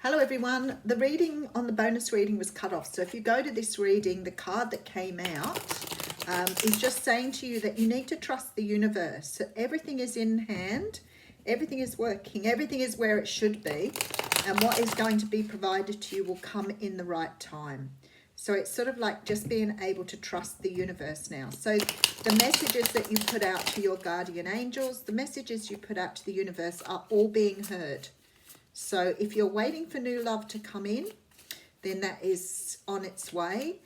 Hello everyone. The reading on the bonus reading was cut off. So if you go to this reading, the card that came out is just saying to you that you need to trust the universe. So everything is in hand, everything is working, everything is where it should be, and what is going to be provided to you will come in the right time. So it's sort of like just being able to trust the universe now. So the messages that you put out to your guardian angels, the messages you put out to the universe are all being heard. So if you're waiting for new love to come in, then that is on its way.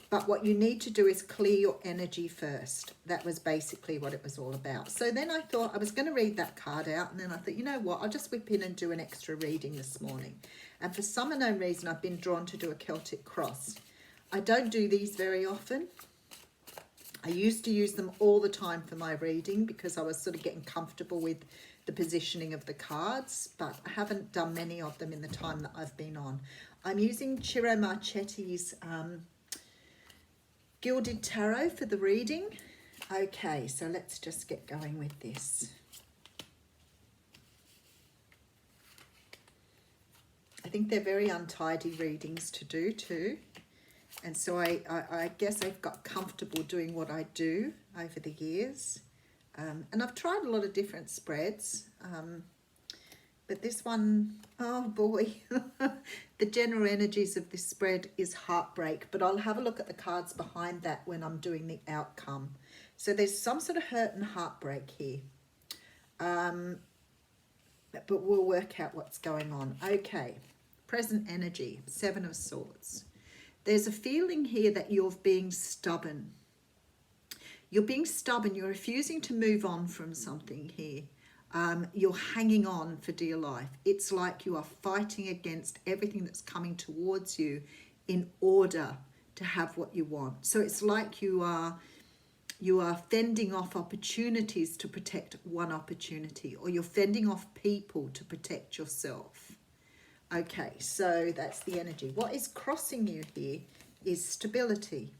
But what you need to do is clear your energy first. That was basically what it was all about. So then I thought I was going to read that card out. And then I thought, you know what, I'll just whip in and do an extra reading this morning. And for some unknown reason, I've been drawn to do a Celtic cross. I don't do these very often. I used to use them all the time for my reading because I was sort of getting comfortable with the positioning of the cards, but I haven't done many of them in the time that I've been on. I'm using Ciro Marchetti's Gilded Tarot for the reading. Okay, so let's just get going with this. I think they're very untidy readings to do too. And so I guess I've got comfortable doing what I do over the years. And I've tried a lot of different spreads. But this one, oh boy, the general energies of this spread is heartbreak. But I'll have a look at the cards behind that when I'm doing the outcome. So there's some sort of hurt and heartbreak here. But we'll work out what's going on. Okay, present energy, Seven of Swords. There's a feeling here that you're being stubborn. You're being stubborn. You're refusing to move on from something here. You're hanging on for dear life. It's like you are fighting against everything that's coming towards you in order to have what you want. So it's like you are fending off opportunities to protect one opportunity, or you're fending off people to protect yourself. Okay, so that's the energy. What is crossing you here is stability.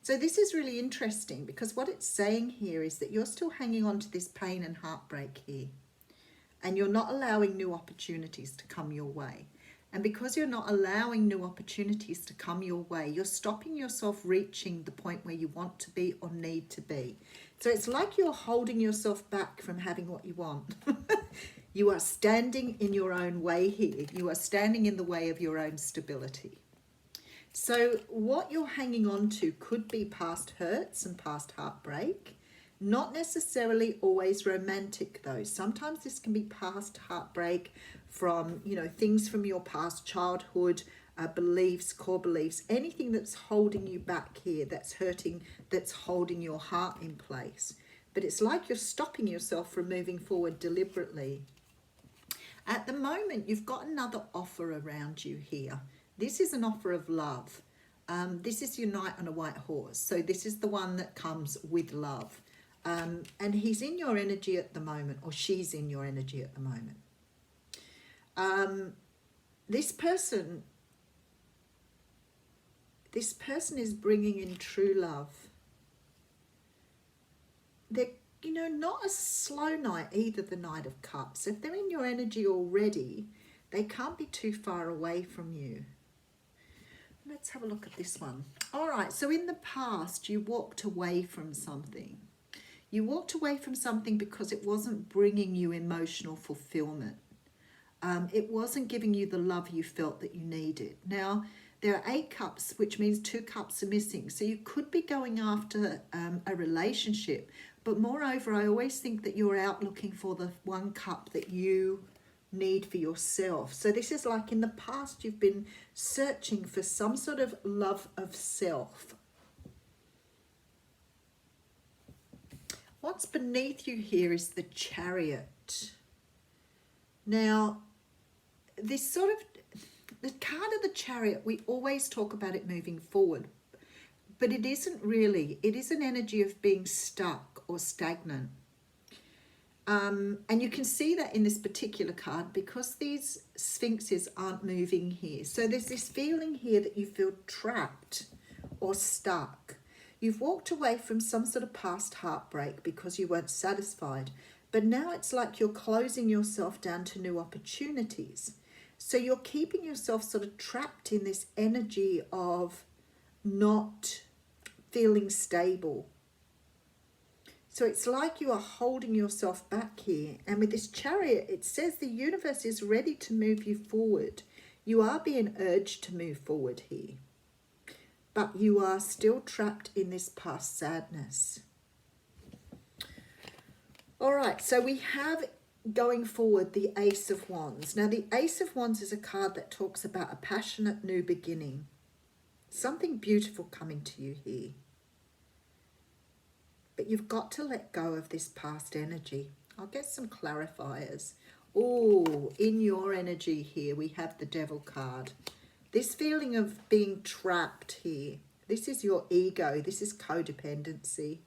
So this is really interesting because what it's saying here is that you're still hanging on to this pain and heartbreak here. And you're not allowing new opportunities to come your way. And because you're not allowing new opportunities to come your way, you're stopping yourself reaching the point where you want to be or need to be. So it's like you're holding yourself back from having what you want. You are standing in your own way here. You are standing in the way of your own stability. So what you're hanging on to could be past hurts and past heartbreak. Not necessarily always romantic though. Sometimes this can be past heartbreak from, things from your past childhood, beliefs, core beliefs, anything that's holding you back here, that's hurting, that's holding your heart in place. But it's like you're stopping yourself from moving forward deliberately. At the moment, you've got another offer around you here. This is an offer of love. This is your knight on a white horse. So this is the one that comes with love. And he's in your energy at the moment, or she's in your energy at the moment. This person is bringing in true love. They're not a slow knight either, the Knight of Cups. If they're in your energy already, they can't be too far away from you. Let's have a look at this one. All right, so in the past, you walked away from something. You walked away from something because it wasn't bringing you emotional fulfillment. It wasn't giving you the love you felt that you needed. Now, there are 8 cups, which means 2 cups are missing. So you could be going after a relationship. But moreover, I always think that you're out looking for the 1 cup that you need for yourself. So this is like in the past, you've been searching for some sort of love of self. What's beneath you here is the Chariot. Now, this sort of, the card of the Chariot, we always talk about it moving forward, but it isn't really. It is an energy of being stuck or stagnant. And you can see that in this particular card because these sphinxes aren't moving here. So there's this feeling here that you feel trapped or stuck. You've walked away from some sort of past heartbreak because you weren't satisfied. But now it's like you're closing yourself down to new opportunities. So you're keeping yourself sort of trapped in this energy of not feeling stable. So it's like you are holding yourself back here. And with this Chariot, it says the universe is ready to move you forward. You are being urged to move forward here. But you are still trapped in this past sadness. All right, so we have going forward the Ace of Wands. Now the Ace of Wands is a card that talks about a passionate new beginning. Something beautiful coming to you here. But you've got to let go of this past energy. I'll get some clarifiers. Oh, in your energy here, we have the Devil card. This feeling of being trapped here. This is your ego. This is codependency.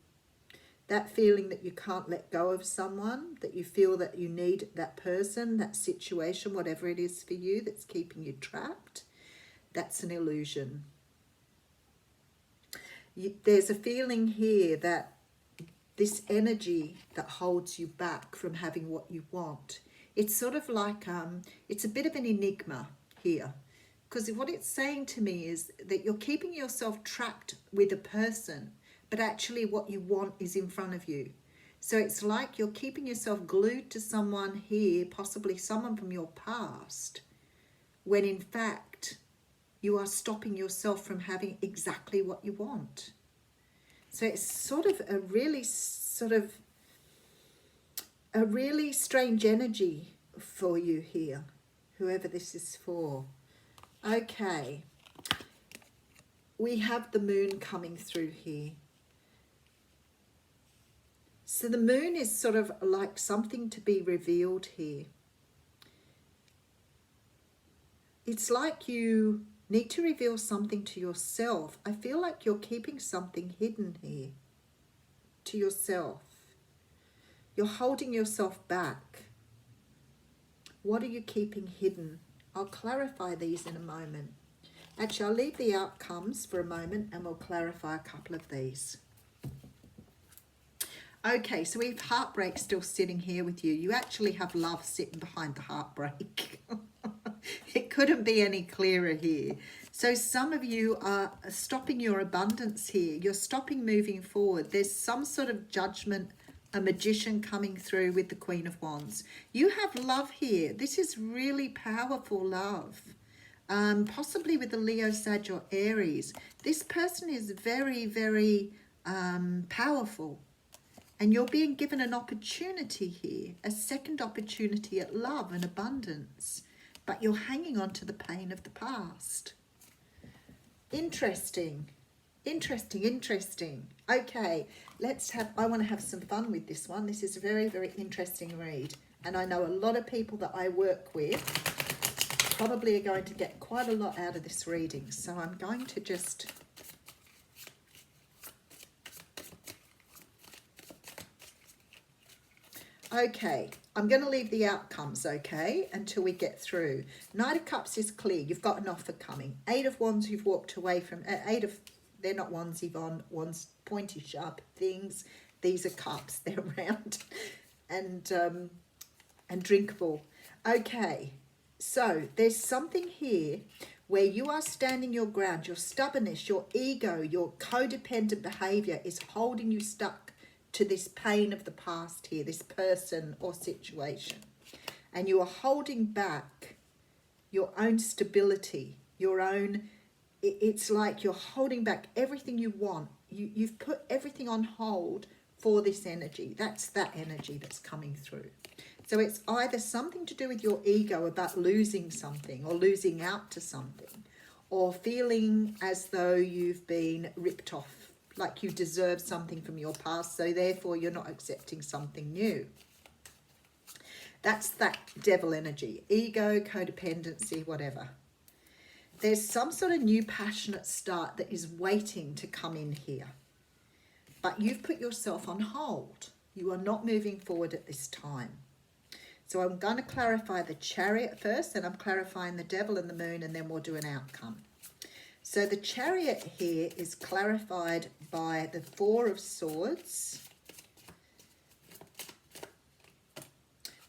That feeling that you can't let go of someone, that you feel that you need that person, that situation, whatever it is for you that's keeping you trapped. That's an illusion. There's a feeling here that this energy that holds you back from having what you want. It's sort of like, it's a bit of an enigma here. Because what it's saying to me is that you're keeping yourself trapped with a person, but actually what you want is in front of you. So it's like you're keeping yourself glued to someone here, possibly someone from your past, when in fact you are stopping yourself from having exactly what you want. So it's sort of a really strange energy for you here, whoever this is for. Okay, we have the moon coming through here. So the moon is sort of like something to be revealed here. It's like you need to reveal something to yourself. I feel like you're keeping something hidden here to yourself. You're holding yourself back. What are you keeping hidden? I'll clarify these in a moment. Actually, I'll leave the outcomes for a moment and we'll clarify a couple of these. Okay, so we have heartbreak still sitting here with you. You actually have love sitting behind the heartbreak. It couldn't be any clearer here. So some of you are stopping your abundance here. You're stopping moving forward. There's some sort of judgment, a magician coming through with the Queen of Wands. You have love here. This is really powerful love. Possibly with the Leo, Sag or Aries. This person is very, very powerful. And you're being given an opportunity here, a second opportunity at love and abundance. But you're hanging on to the pain of the past. Interesting. Interesting, interesting. Okay, I want to have some fun with this one. This is a very, very interesting read. And I know a lot of people that I work with probably are going to get quite a lot out of this reading. So I'm going to just... Okay, I'm going to leave the outcomes, okay, until we get through. Knight of Cups is clear. You've got an offer coming. Eight of Wands, you've walked away from. They're not wands, Yvonne. Wands, pointy, sharp things. These are cups. They're round and drinkable. Okay, so there's something here where you are standing your ground. Your stubbornness, your ego, your codependent behavior is holding you stuck to this pain of the past here, this person or situation. And you are holding back your own stability, your own, it's like you're holding back everything you want. You've put everything on hold for this energy. That's that energy that's coming through. So it's either something to do with your ego about losing something or losing out to something, or feeling as though you've been ripped off, like you deserve something from your past, so therefore you're not accepting something new. That's that devil energy, ego, codependency, whatever. There's some sort of new passionate start that is waiting to come in here. But you've put yourself on hold. You are not moving forward at this time. So I'm going to clarify the Chariot first, and I'm clarifying the devil and the moon, and then we'll do an outcome. So the Chariot here is clarified by the Four of Swords.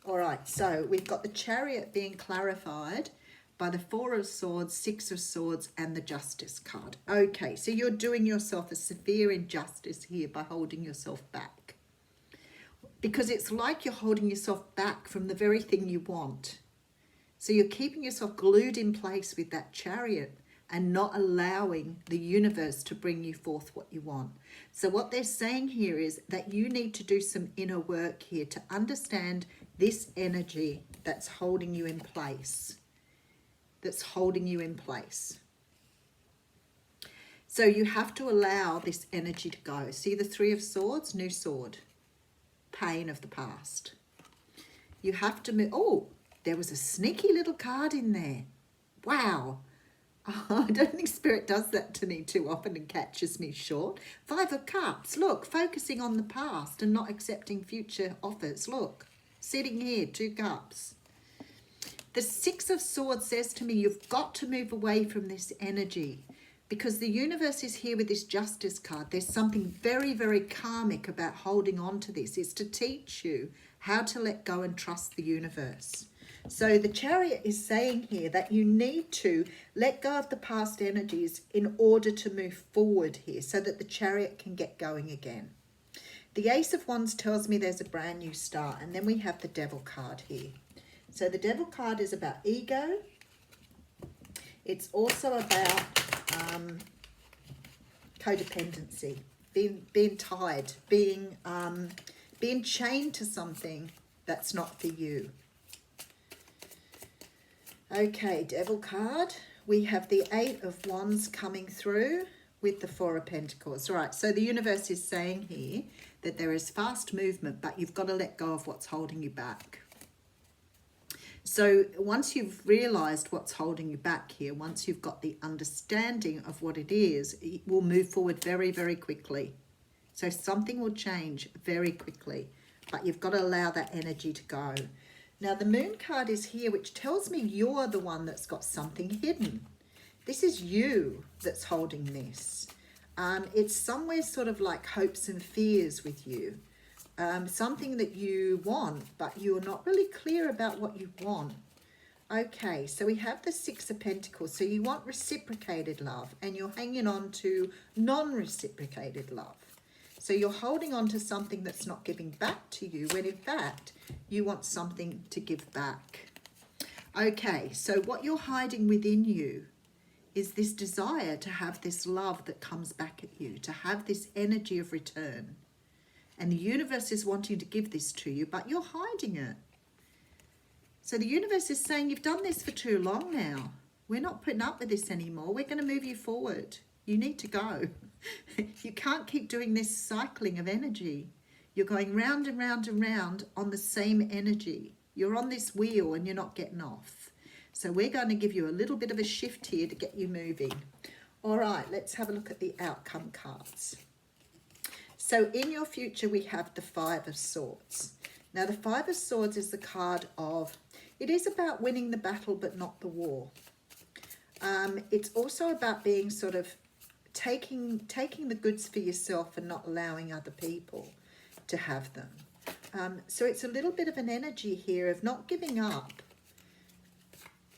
All right, so we've got the Chariot being clarified by the Four of Swords, Six of Swords, and the Justice card. Okay, so you're doing yourself a severe injustice here by holding yourself back. Because it's like you're holding yourself back from the very thing you want. So you're keeping yourself glued in place with that Chariot and not allowing the universe to bring you forth what you want. So what they're saying here is that you need to do some inner work here to understand this energy that's holding you in place. So you have to allow this energy to go. See the Three of Swords, new sword, pain of the past. You have to move. Oh, there was a sneaky little card in there. Wow. Oh, I don't think Spirit does that to me too often and catches me short. Five of Cups. Look, focusing on the past and not accepting future offers. Look, sitting here, 2 cups. The Six of Swords says to me, you've got to move away from this energy because the universe is here with this Justice card. There's something very, very karmic about holding on to this. It's to teach you how to let go and trust the universe. So the Chariot is saying here that you need to let go of the past energies in order to move forward here so that the Chariot can get going again. The Ace of Wands tells me there's a brand new start, and then we have the Devil card here. So the Devil card is about ego. It's also about codependency, being tied, being chained to something that's not for you. Okay, Devil card. We have the Eight of Wands coming through with the Four of Pentacles. All right, so the universe is saying here that there is fast movement, but you've got to let go of what's holding you back. So once you've realized what's holding you back here, once you've got the understanding of what it is, it will move forward very, very quickly. So something will change very quickly, but you've got to allow that energy to go. Now the Moon card is here, which tells me you're the one that's got something hidden. This is you that's holding this. It's somewhere sort of like hopes and fears with you. Something that you want, but you're not really clear about what you want. Okay, so we have the Six of Pentacles. So you want reciprocated love, and you're hanging on to non-reciprocated love. So you're holding on to something that's not giving back to you, when in fact, you want something to give back. Okay, so what you're hiding within you is this desire to have this love that comes back at you, to have this energy of return. And the universe is wanting to give this to you, but you're hiding it. So the universe is saying, you've done this for too long now. We're not putting up with this anymore. We're going to move you forward. You need to go. You can't keep doing this cycling of energy. You're going round and round and round on the same energy. You're on this wheel and you're not getting off. So we're going to give you a little bit of a shift here to get you moving. All right, let's have a look at the outcome cards. So in your future, we have the Five of Swords. Now, the Five of Swords is the card of, it is about winning the battle, but not the war. It's also about being sort of taking the goods for yourself and not allowing other people to have them. So it's a little bit of an energy here of not giving up.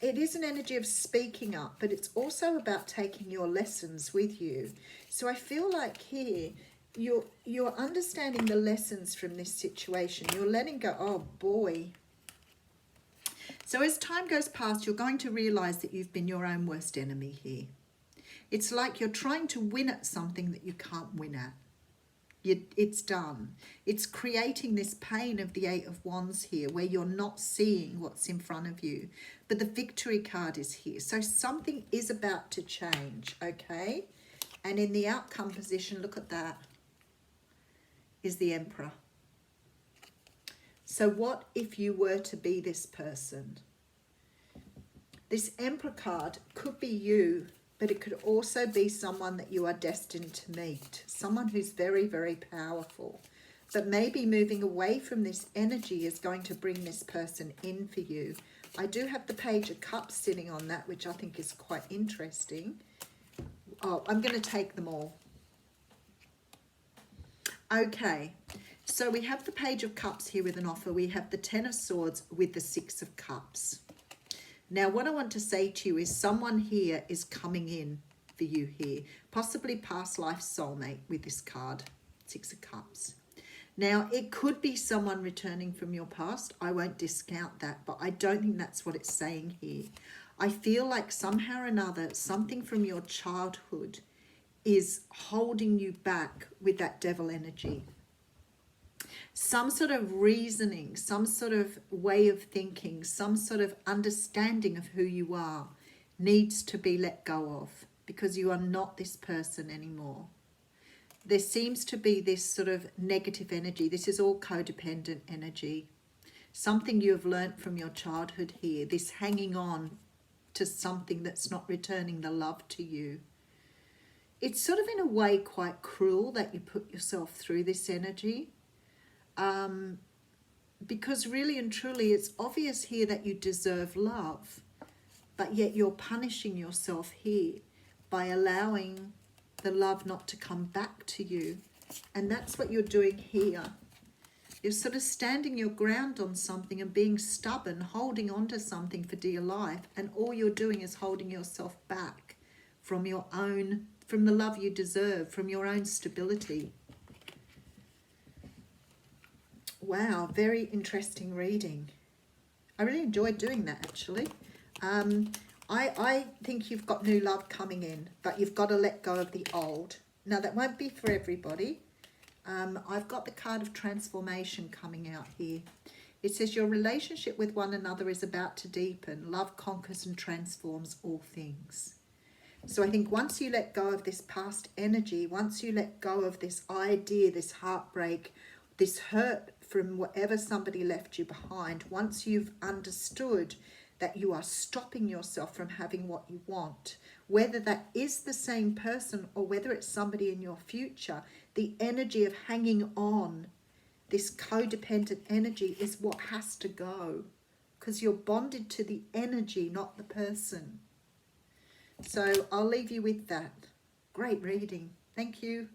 It is an energy of speaking up, but it's also about taking your lessons with you. So I feel like here, you're understanding the lessons from this situation. You're letting go. Oh boy. So as time goes past, you're going to realize that you've been your own worst enemy here. It's like you're trying to win at something that you can't win at. It's done. It's creating this pain of the Eight of Wands here, where you're not seeing what's in front of you. But the Victory card is here. So something is about to change, okay? And in the outcome position, look at that, is the Emperor. So what if you were to be this person? This Emperor card could be you, but it could also be someone that you are destined to meet. Someone who's very, very powerful. But maybe moving away from this energy is going to bring this person in for you. I do have the Page of Cups sitting on that, which I think is quite interesting. Oh, I'm going to take them all. Okay, so we have the Page of Cups here with an offer. We have the Ten of Swords with the Six of Cups. Now, what I want to say to you is someone here is coming in for you here, possibly past life soulmate with this card, Six of Cups. Now, it could be someone returning from your past. I won't discount that, but I don't think that's what it's saying here. I feel like somehow or another, something from your childhood is holding you back with that devil energy. Some sort of reasoning, some sort of way of thinking, some sort of understanding of who you are needs to be let go of, because you are not this person anymore. There seems to be this sort of negative energy. This is all codependent energy. Something you have learnt from your childhood here, this hanging on to something that's not returning the love to you. It's sort of in a way quite cruel that you put yourself through this energy. Because really and truly it's obvious here that you deserve love, but yet you're punishing yourself here by allowing the love not to come back to you. And that's what you're doing here. You're sort of standing your ground on something and being stubborn, holding on to something for dear life, and all you're doing is holding yourself back from your own, from the love you deserve, from your own stability. Wow, very interesting reading. I really enjoyed doing that, actually. I think you've got new love coming in, but you've got to let go of the old. Now, that won't be for everybody. I've got the card of transformation coming out here. It says your relationship with one another is about to deepen. Love conquers and transforms all things. So I think once you let go of this past energy, once you let go of this idea, this heartbreak, this hurt from whatever somebody left you behind, once you've understood that you are stopping yourself from having what you want, whether that is the same person or whether it's somebody in your future, the energy of hanging on, this codependent energy, is what has to go, because you're bonded to the energy, not the person. So I'll leave you with that. Great reading. Thank you.